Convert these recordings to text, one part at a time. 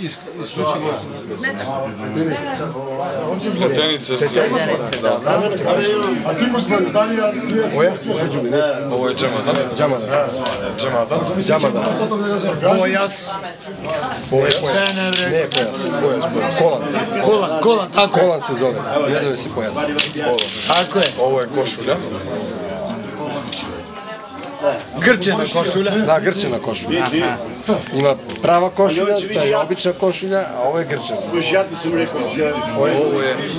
Isključimo. Smetenice. A ti gospodin, da li je... Ovo je džemada. Pojas. Ne pojas, Kolan, tako. Kolan se zove, ne zove se pojas. Tako je. Ovo je košulja. Grčena košulja. Da, grčena košulja. Ima prava košulja, to je obična košulja, a ovo je grčena.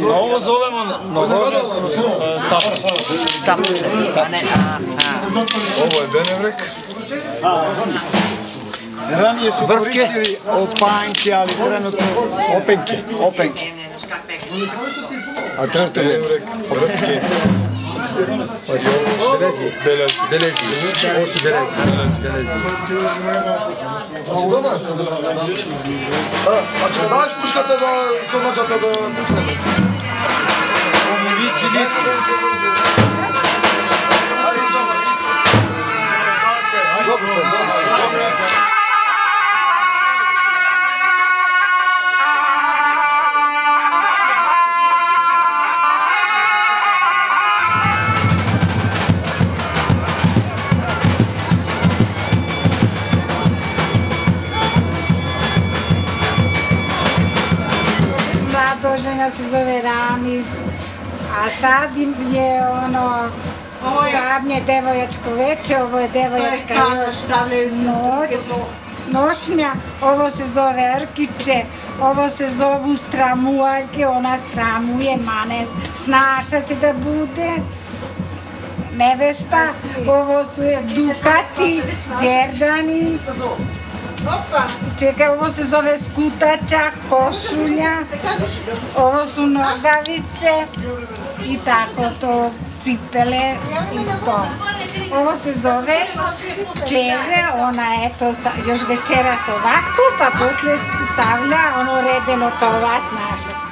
Ovo zovemo novožansku stapicu. Ovo je benevrek. Ranije su koristili opanke, ali trenutno openke. A trenutno je belezi. Ovo su belezi. A če daš puškate da se nađate da puknemo? Lici. Mladoženja se zove Ramis, a sad je ono zadnje devojačko veče, ovo je devojačka nošnja, ovo se zove Rkiće, ovo se zovu stramualjke, ona stramuje, mane snaša će da bude nevesta, ovo su Dukati, Đerdani, čekaj, ovo se zove skutača, košulja, ovo su nogavice i tako to, cipele i to. Ovo se zove čevre, ona eto još večeras ovako, pa posle stavlja ono redeno to vas naše.